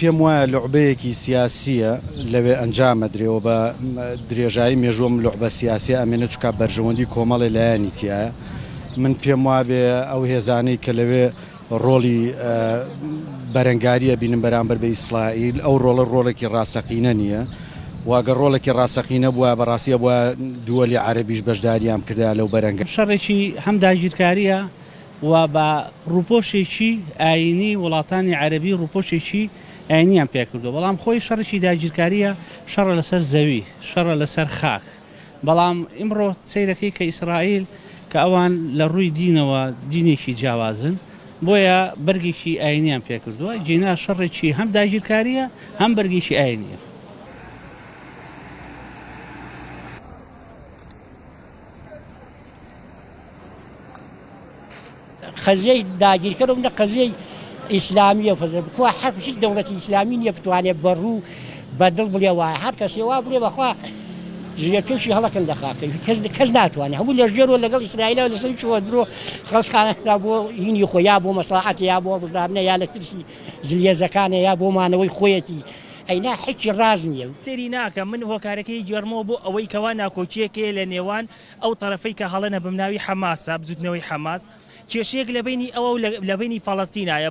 پێم وایە لوعبەیەکی سیاسیە لەوێ ئەنجامە درێەوە بە درێژایی مێژووم لوعبە سیاسی ئەمێنە چکا بەرژەوەندی کۆمەڵی لایەنی تایە من پێم وابێ ئەو هێزانەی کە لەوێ ڕۆڵی بەرەنگاریە بینم بەرامبەر بە ئیسرائیل ئەو ڕۆڵێکی ڕاستەقینە نییە واگە ڕۆڵێکی ڕاستەقینە بووە بەڕاستیە بووە دووەلی عەرەبیش بەشداریان کردا لەو بەرەنگە شەڕێکی هەم داگیرکاریە و بە ڕووپۆشێکی ئاینی وڵاتانی عەرەبی ڕووپۆشێکی ئاینیان پێکردو بەڵام خۆی شەڕێکی داگیرکاریە شەڕە لەسەر زەوی شەڕە لەسەر خاک بەڵام ئیمڕۆ سەیرەکەی کە ئیسرائیل کە ئەوان لە ڕووی دینەوە دینێکی جیاوازن بۆیە بەرگێکی ئاینیان پێکردووە جینا شەڕێکی هەم داگیرکاریە هەم بەرگێکی ئاینیە. قضیه داگیرکردن نه قضیه ئیسلامیە بخوا حەق هیچ دەوڵەتی ئیسلامی نییە بتوانێت بەڕوو بەدڵ بڵێ وایە هەر کەسێ وا بڵێ بەخوا ژێرکەشی هەڵەکەن لە خاکەی کەس ناتوانێت هەموو لە ژێرەوە لەگەڵ ئیسرائیلەوە لەسەر چوە درۆ خەڵکانە بۆ هینی خۆ یا بۆ مەسلحەت یا بۆ بژاردنە یا لە ترسی زلیێزەکانە یا بۆ مانەوەی خۆیەتی ئەینا حێکی ڕاز نییە تێری ناکە من هۆکارەکەی گێڕمەوە بۆ ئەوەی کەوا ناکۆچیەکێ لە نێوان ئەو تەرەفەی کە هەڵەنە بمناوی حەماسە بزوتنەوەی حەماس کێشەیەک لە بینی ئەوە و لە بینی فەڵەستینایە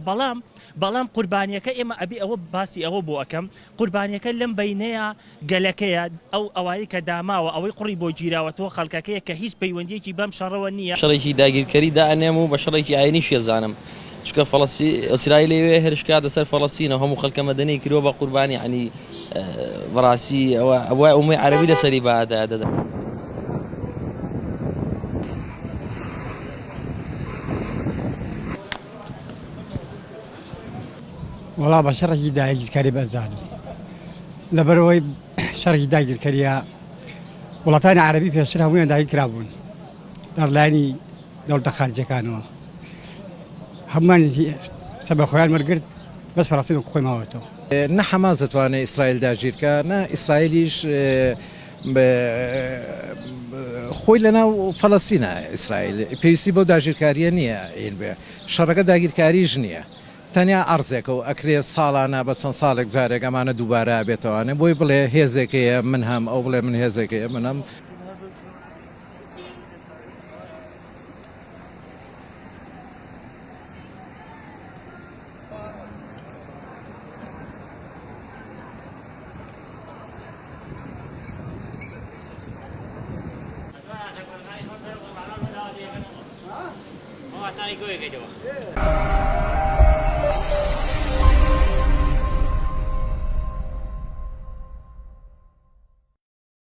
بەڵام قوربانیەکە ئێمە ئەبی ئەوە باسی ئەوە بۆ ئەەکەم قوربانیەکە لەم بینەیە گەلەکەیە ئەو ئەوایی کە داماوە ئەوەی قوڕی بۆ گیراوەتەوە خەڵکەکەیە کە هیچ پەیوەندیەکی بەم شەڕەوە نییە شەڕێکی داگیرکەری دائنێم و بە شەڕێکی ئاینی شێزانم چکە ئیسرائیلەوێ هێرشکا لەسەر فەڵەستینە هەموو خەڵکە مەدەنی کردووە بە قوربانی عنی بەڕاستی ئەوە ئومەی عەرەبی لەسەری بەهادا دەدا. وڵا بە شەڕێکی داگیرکاری بەزانم لەبەرەوەی شەڕێکی داگیرکاریە وڵاتانی عەرەبی پێشتر هەموویان داگیرکرابوون لەلایەنی دەوڵەتە خارجیەکانەوە هەمووان سەبە خۆیان وەرگرت بەس فەڵەستین وەکو خۆی ماوەتەوە نە حەماس دەتوانێت ئیسرائیل داگیرکە نە ئیسرائیلیش خۆی لەناو فەڵەستینە ئیسرائیل پێویستی بەو داگیرکاریە نییە شەڕەکە داگیرکاریش نییە تەنیا ئەرزێکە و ئەکرێ ساڵانە بە چەند ساڵێک جارێک ئەمانە دووبارە بێتەوانێ بۆی بڵێ هێزێکەیە من هەم ئەو بڵێ من هێزێکەیە منم Go ahead,